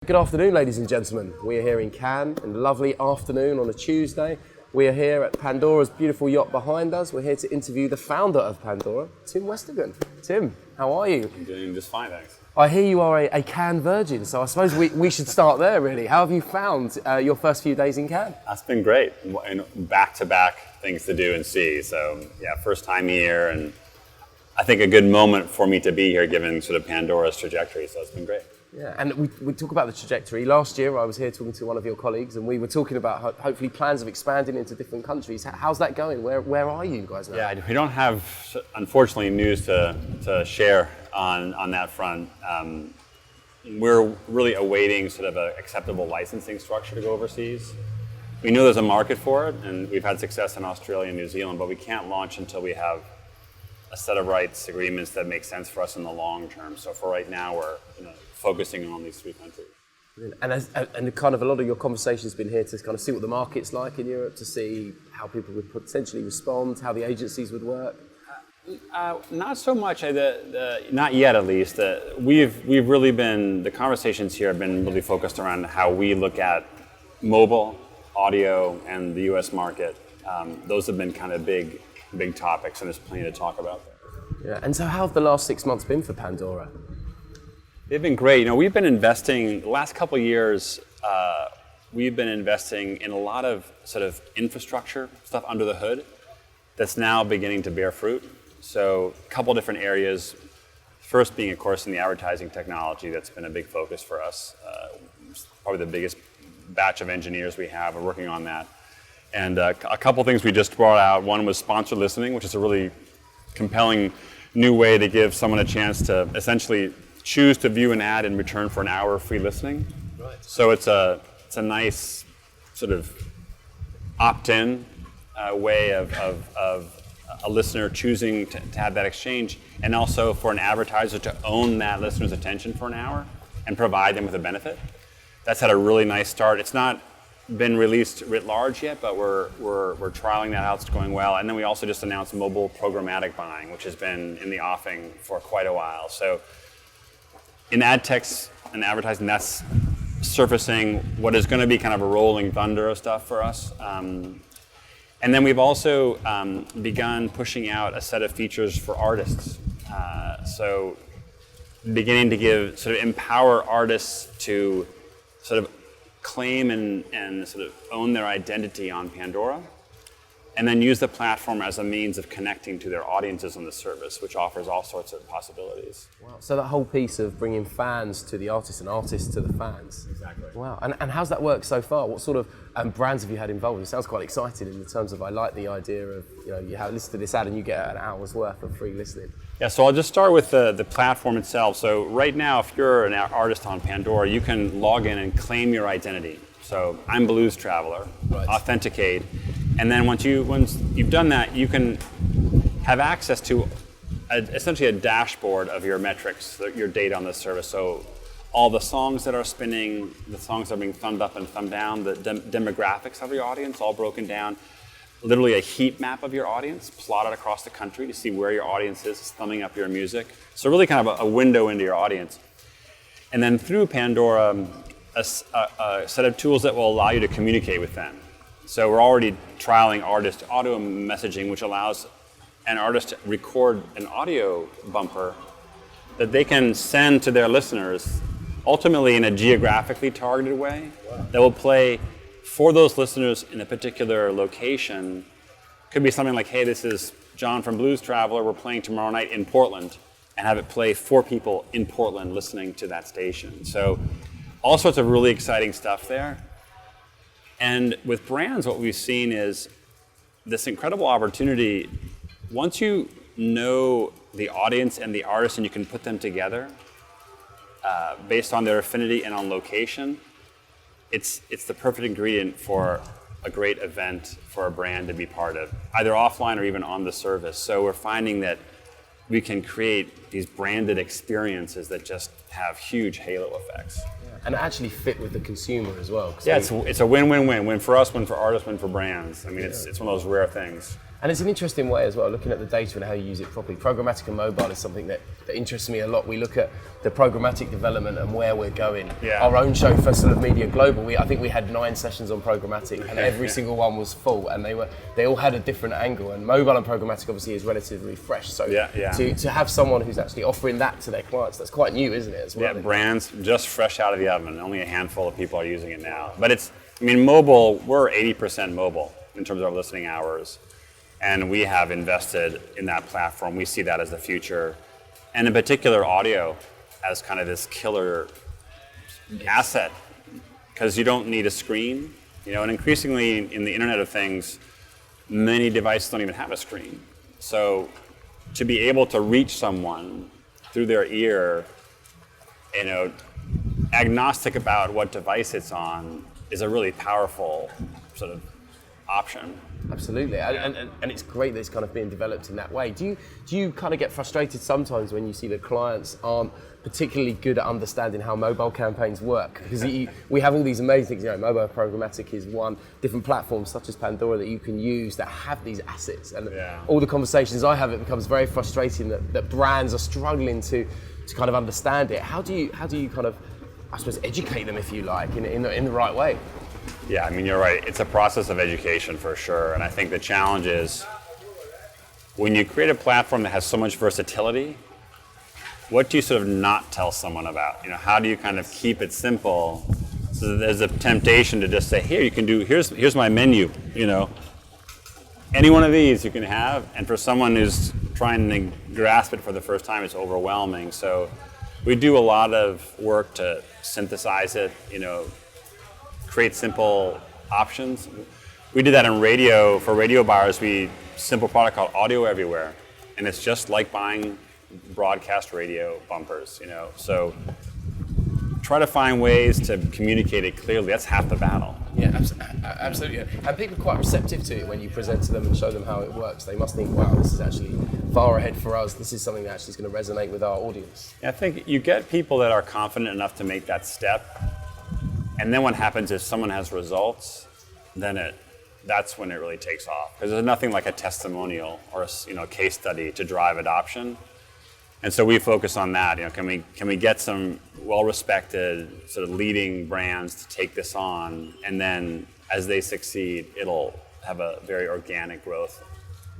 Good afternoon, ladies and gentlemen. We are here in Cannes, and a lovely afternoon on a Tuesday. We are here at Pandora's beautiful yacht behind us. We're here to interview the founder of Pandora, Tim Westergren. Tim, how are you? I'm doing just fine, thanks. I hear you are a Cannes virgin, so I suppose we should start there, really. How have you found your first few days in Cannes? That's been great, and back-to-back things to do and see. So, yeah, first time here, and I think a good moment for me to be here given sort of Pandora's trajectory, so it's been great. Yeah, and we talk about the trajectory. Last year, I was here talking to one of your colleagues, and we were talking about hopefully plans of expanding into different countries. How's that going? Where are you guys now? Yeah, we don't have, unfortunately, news to share on that front. We're really awaiting sort of an acceptable licensing structure to go overseas. We know there's a market for it, and we've had success in Australia and New Zealand, but we can't launch until we have a set of rights agreements that make sense for us in the long term. So for right now, we're focusing on these three countries. And kind of a lot of your conversation has been here to kind of see what the market's like in Europe, to see how people would potentially respond, how the agencies would work. Not so much, not yet at least. We've really been, the conversations here have been really focused around how we look at mobile, audio, and the US market. Those have been kind of big topics, and there's plenty to talk about there. Yeah, and so how have the last 6 months been for Pandora? They've been great. We've been investing, the last couple of years, we've been investing in a lot of sort of infrastructure stuff under the hood that's now beginning to bear fruit. So a couple different areas. First being, of course, in the advertising technology. That's been a big focus for us. Probably the biggest batch of engineers we have are working on that. And a couple things we just brought out. One was sponsored listening, which is a really compelling new way to give someone a chance to essentially choose to view an ad in return for an hour of free listening. Right. So it's a nice sort of opt-in way of a listener choosing to have that exchange, and also for an advertiser to own that listener's attention for an hour and provide them with a benefit. That's had a really nice start. It's not been released writ large yet, but we're trialing that out. It's going well. And then we also just announced mobile programmatic buying, which has been in the offing for quite a while. So in ad techs and advertising, that's surfacing what is going to be kind of a rolling thunder of stuff for us. And then we've also begun pushing out a set of features for artists. So beginning to sort of empower artists to sort of claim and sort of own their identity on Pandora, and then use the platform as a means of connecting to their audiences on the service, which offers all sorts of possibilities. Wow. So that whole piece of bringing fans to the artists and artists to the fans. Exactly. Wow. And how's that worked so far? What sort of brands have you had involved? It sounds quite exciting in terms of, I like the idea of, you have listen to this ad and you get an hour's worth of free listening. Yeah, so I'll just start with the platform itself. So right now, if you're an artist on Pandora, you can log in and claim your identity. So I'm Blues Traveler, right. Authenticate, and then once you've done that, you can have access to essentially a dashboard of your metrics, your data on the service. So all the songs that are spinning, the songs that are being thumbed up and thumbed down, the demographics of your audience, all broken down. Literally a heat map of your audience plotted across the country to see where your audience is thumbing up your music. So really kind of a window into your audience. And then through Pandora, a set of tools that will allow you to communicate with them. So we're already trialing artist audio messaging, which allows an artist to record an audio bumper that they can send to their listeners, ultimately in a geographically targeted way. Wow. That will play for those listeners in a particular location. Could be something like, hey, this is John from Blues Traveler, we're playing tomorrow night in Portland, and have it play for people in Portland listening to that station. So all sorts of really exciting stuff there. And with brands, what we've seen is this incredible opportunity. Once you know the audience and the artist and you can put them together based on their affinity and on location, it's the perfect ingredient for a great event for a brand to be part of, either offline or even on the service. So we're finding that we can create these branded experiences that just have huge halo effects. And actually fit with the consumer as well. Yeah, it's a win-win-win. Win for us, win for artists, win for brands. I mean, it's one of those rare things. And it's an interesting way as well, looking at the data and how you use it properly. Programmatic and mobile is something that that interests me a lot. We look at the programmatic development and where we're going. Yeah. Our own show, M&M Media Global, I think we had 9 sessions on programmatic, and every single one was full, and they all had a different angle. And mobile and programmatic obviously is relatively fresh. So to have someone who's actually offering that to their clients, that's quite new, isn't it? As well. Yeah, brands just fresh out of the oven. Only a handful of people are using it now. But mobile, we're 80% mobile in terms of our listening hours. And we have invested in that platform. We see that as the future. And in particular, audio as kind of this killer asset, because you don't need a screen. And increasingly in the Internet of Things, many devices don't even have a screen. So to be able to reach someone through their ear, agnostic about what device it's on, is a really powerful sort of option. Absolutely, and it's great that it's kind of being developed in that way. Do you kind of get frustrated sometimes when you see that clients aren't particularly good at understanding how mobile campaigns work? Because we have all these amazing things, mobile programmatic is one, different platforms such as Pandora that you can use that have these assets, and all the conversations I have, it becomes very frustrating that brands are struggling to kind of understand it. How do you kind of, I suppose, educate them, if you like, in the right way? Yeah, you're right. It's a process of education for sure. And I think the challenge is when you create a platform that has so much versatility, what do you sort of not tell someone about? How do you kind of keep it simple? So there's a temptation to just say, here, you can do, here's my menu, Any one of these you can have. And for someone who's trying to grasp it for the first time, it's overwhelming. So we do a lot of work to synthesize it, create simple options. We did that in radio. For radio buyers, simple product called Audio Everywhere, and it's just like buying broadcast radio bumpers, So try to find ways to communicate it clearly. That's half the battle. Yeah, absolutely. And people are quite receptive to it when you present to them and show them how it works. They must think, wow, this is actually far ahead for us. This is something that actually is going to resonate with our audience. I think you get people that are confident enough to make that step. And then what happens is someone has results, then that's when it really takes off. Because there's nothing like a testimonial or a case study to drive adoption. And so we focus on that. Can we get some well-respected sort of leading brands to take this on, and then as they succeed, it'll have a very organic growth.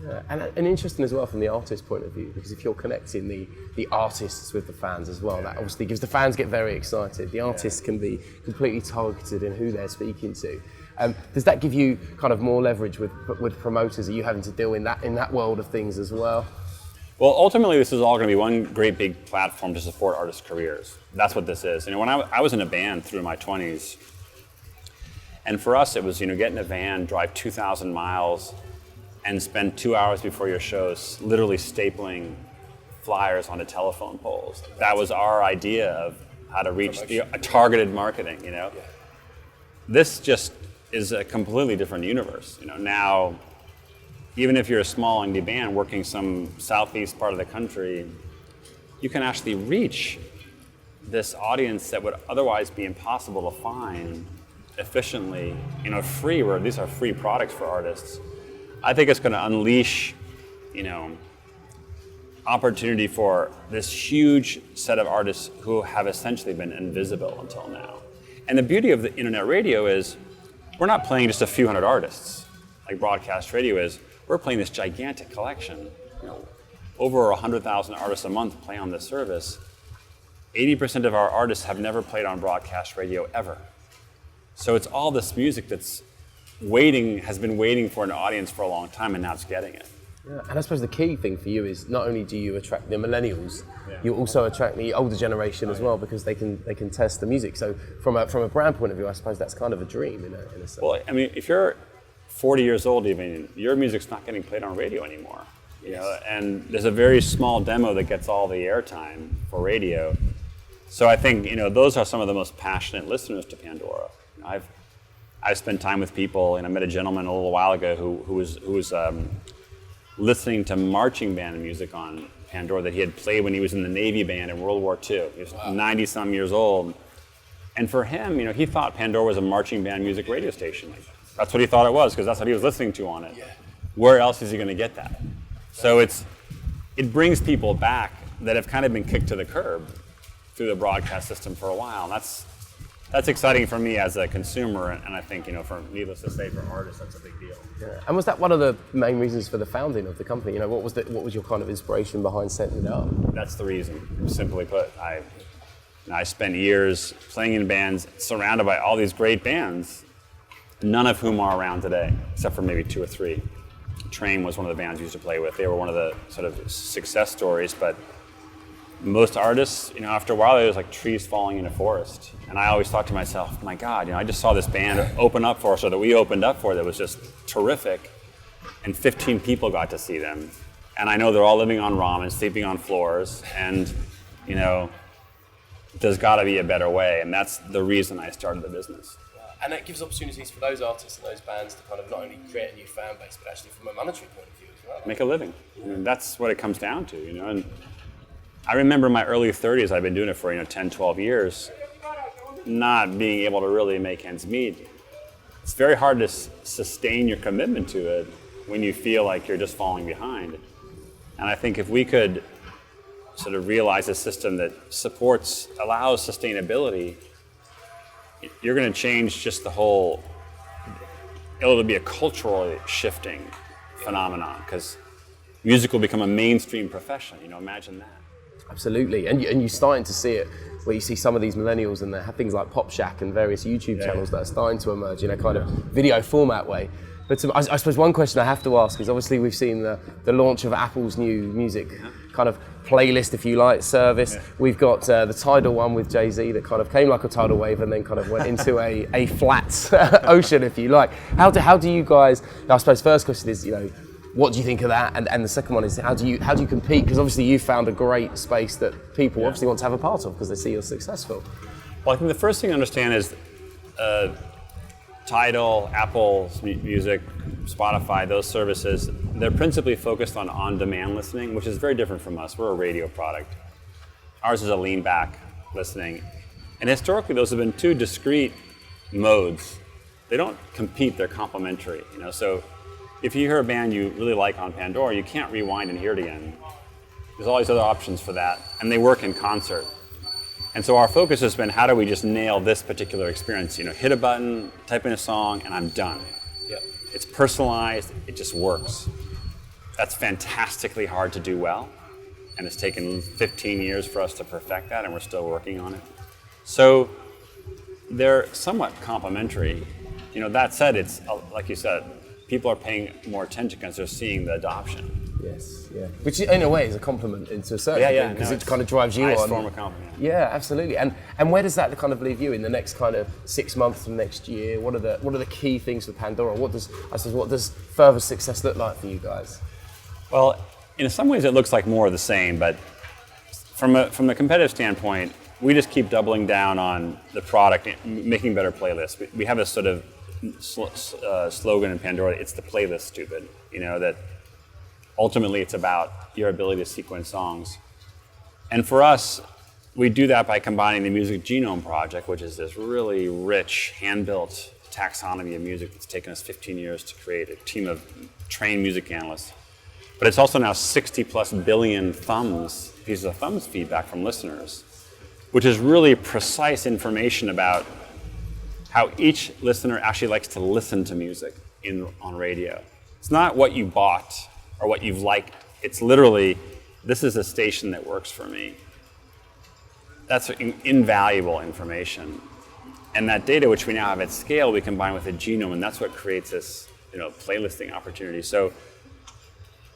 Yeah, and interesting as well from the artist point of view, because if you're connecting the artists with the fans as well, that obviously gives the fans get very excited. The artists can be completely targeted in who they're speaking to. Does that give you kind of more leverage with promoters? Are you having to deal in that world of things as well? Well, ultimately, this is all going to be one great big platform to support artists' careers. That's what this is. When I was in a band through my 20s, and for us it was get in a van, drive 2,000 miles, and spend 2 hours before your shows literally stapling flyers onto telephone poles. That was our idea of how to reach a targeted marketing, This just is a completely different universe. Now, even if you're a small indie band working some southeast part of the country, you can actually reach this audience that would otherwise be impossible to find efficiently, free, where these are free products for artists. I think it's going to unleash, opportunity for this huge set of artists who have essentially been invisible until now. And the beauty of the internet radio is we're not playing just a few hundred artists like broadcast radio is. We're playing this gigantic collection. Over 100,000 artists a month play on this service. 80% of our artists have never played on broadcast radio ever. So it's all this music that's has been waiting for an audience for a long time, and now it's getting it. Yeah, and I suppose the key thing for you is not only do you attract the millennials, you also attract the older generation as well, because they can test the music. So from a brand point of view, I suppose that's kind of a dream in a sense. Well, if you're 40 years old even, your music's not getting played on radio anymore. And there's a very small demo that gets all the airtime for radio. So I think those are some of the most passionate listeners to Pandora. I've spent time with people, and I met a gentleman a little while ago who was listening to marching band music on Pandora that he had played when he was in the Navy band in World War II. He was 90-some years old. And for him, he thought Pandora was a marching band music radio station. That's what he thought it was, because that's what he was listening to on it. Yeah. Where else is he going to get that? So it brings people back that have kind of been kicked to the curb through the broadcast system for a while. And that's exciting for me as a consumer, and I think, for needless to say, for artists, that's a big deal. Yeah. And was that one of the main reasons for the founding of the company? What was your kind of inspiration behind setting it up? That's the reason. Simply put, I spent years playing in bands, surrounded by all these great bands, none of whom are around today, except for maybe 2 or 3. Train was one of the bands we used to play with. They were one of the sort of success stories, but most artists, after a while, it was like trees falling in a forest. And I always thought to myself, my God, I just saw this band open up for us, or that we opened up for, that was just terrific. And 15 people got to see them. And I know they're all living on ramen, sleeping on floors, and, there's got to be a better way. And that's the reason I started the business. And it gives opportunities for those artists and those bands to kind of not only create a new fan base, but actually from a monetary point of view as well. Make a living. That's what it comes down to, And I remember in my early 30s, I've been doing it for 10, 12 years, not being able to really make ends meet. It's very hard to sustain your commitment to it when you feel like you're just falling behind. And I think if we could sort of realize a system that allows sustainability, you're going to change just it'll be a culturally shifting phenomenon, because music will become a mainstream profession. Imagine that. Absolutely, and you're starting to see it where you see some of these millennials and they have things like Pop Shack and various YouTube channels that are starting to emerge in a kind of video format way. But I suppose one question I have to ask is, obviously we've seen the launch of Apple's new music kind of playlist, if you like, service. Yeah. We've got the Tidal one with Jay-Z that kind of came like a tidal wave and then kind of went into a flat ocean, if you like. How do you guys, I suppose first question is, what do you think of that? And the second one is, how do you compete? Because obviously you found a great space that people obviously want to have a part of because they see you're successful. Well, I think the first thing to understand is Tidal, Apple Music, Spotify, those services, they're principally focused on on-demand listening, which is very different from us. We're a radio product. Ours is a lean-back listening. And historically, those have been two discrete modes. They don't compete, they're complementary. So if you hear a band you really like on Pandora, you can't rewind and hear it again. There's all these other options for that, and they work in concert. And so our focus has been, how do we just nail this particular experience? Hit a button, type in a song, and I'm done. Yep. It's personalized, it just works. That's fantastically hard to do well, and it's taken 15 years for us to perfect that, and we're still working on it. So they're somewhat complementary. That said, it's, like you said, people are paying more attention because they're seeing the adoption. Yes, yeah. Which in a way is a compliment into a certain thing, because it kind of drives you highest on. Form of compliment. Yeah, absolutely. And where does that kind of leave you in the next kind of 6 months from next year? What are the key things for Pandora? What does further success look like for you guys? Well, in some ways it looks like more of the same, but from a competitive standpoint, we just keep doubling down on the product, making better playlists. We have a sort of slogan in Pandora, it's the playlist, stupid. That ultimately it's about your ability to sequence songs. And for us, we do that by combining the Music Genome Project, which is this really rich, hand-built taxonomy of music that's taken us 15 years to create, a team of trained music analysts. But it's also now 60 plus billion pieces of thumbs feedback from listeners, which is really precise information about how each listener actually likes to listen to music on radio. It's not what you bought or what you've liked. It's literally, this is a station that works for me. That's invaluable information. And that data, which we now have at scale, we combine with a genome, and that's what creates this playlisting opportunity. So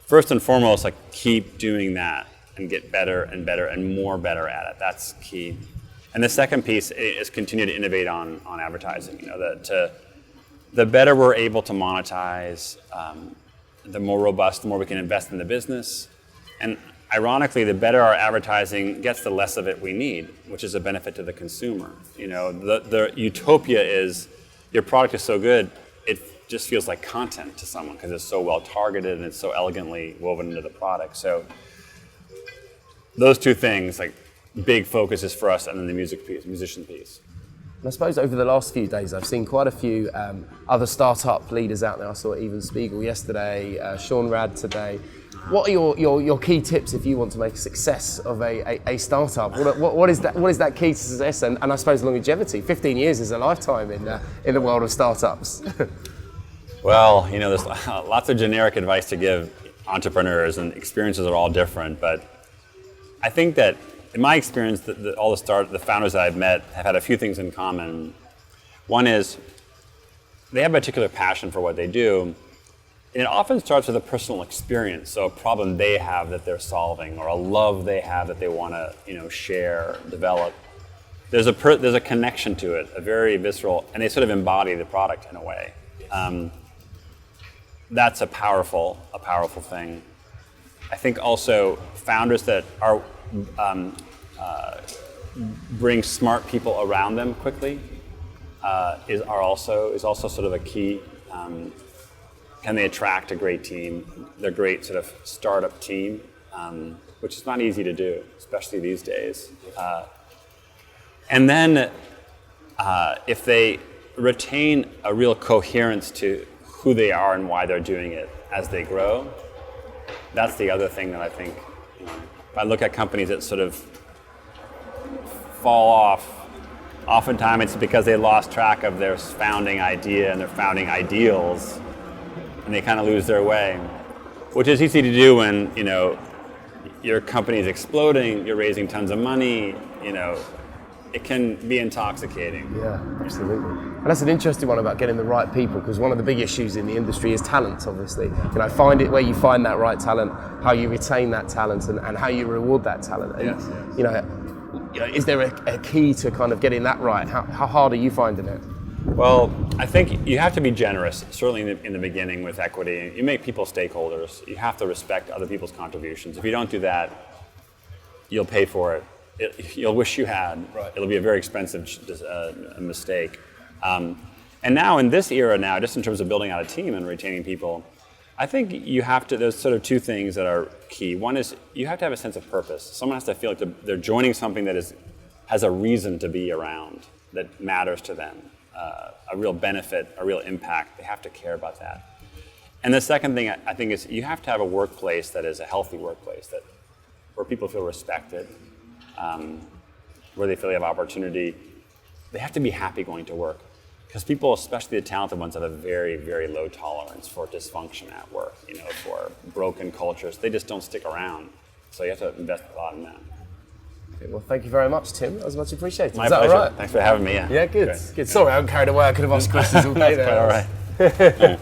first and foremost, keep doing that and get better and better and more better at it. That's key. And the second piece is continue to innovate on advertising. The better we're able to monetize, the more robust, the more we can invest in the business. And ironically, the better our advertising gets, the less of it we need, which is a benefit to the consumer. The utopia is your product is so good, it just feels like content to someone because it's so well targeted and it's so elegantly woven into the product. So those two things, big focuses for us, and then the musician piece. And I suppose over the last few days, I've seen quite a few other startup leaders out there. I saw Even Spiegel yesterday, Sean Rad today. what are your key tips if you want to make a success of a startup? What is that key to success? And I suppose longevity. 15 years is a lifetime in the world of startups. Well, there's lots of generic advice to give entrepreneurs, and experiences are all different. But I think that in my experience, the founders that I've met have had a few things in common. One is they have a particular passion for what they do. And it often starts with a personal experience, so a problem they have that they're solving, or a love they have that they want to, share, develop. There's a connection to it, a very visceral, and they sort of embody the product in a way. That's a powerful thing. I think also founders that are bring smart people around them quickly is also sort of a key. Can they attract a great team? They're a great sort of startup team, which is not easy to do, especially these days. And then if they retain a real coherence to who they are and why they're doing it as they grow, that's the other thing that I think, if I look at companies that sort of fall off, oftentimes it's because they lost track of their founding idea and their founding ideals, and they kind of lose their way, which is easy to do when, your company is exploding, you're raising tons of money, it can be intoxicating. Yeah, absolutely. And that's an interesting one about getting the right people, because one of the big issues in the industry is talent, obviously. Find it where you find that right talent, how you retain that talent, and how you reward that talent. And, yes. Is there a key to kind of getting that right? How hard are you finding it? Well, I think you have to be generous, certainly in the beginning with equity. You make people stakeholders. You have to respect other people's contributions. If you don't do that, you'll pay for it. You'll wish you had. Right. It'll be a very expensive mistake. And now in this era now, just in terms of building out a team and retaining people, I think there's sort of two things that are key. One is you have to have a sense of purpose. Someone has to feel like they're joining something that has a reason to be around, that matters to them. A real benefit, a real impact. They have to care about that. And the second thing I think is you have to have a workplace that is a healthy workplace, where people feel respected, where they feel they have opportunity. They have to be happy going to work, because people, especially the talented ones, have a very, very low tolerance for dysfunction at work. For broken cultures, they just don't stick around. So you have to invest a lot in that. Okay, well, thank you very much, Tim. That was much appreciated. My Is that pleasure. all right? Thanks for having me. Yeah, good. Good. Sorry, I'm carried away. I could have asked questions all day there. All right.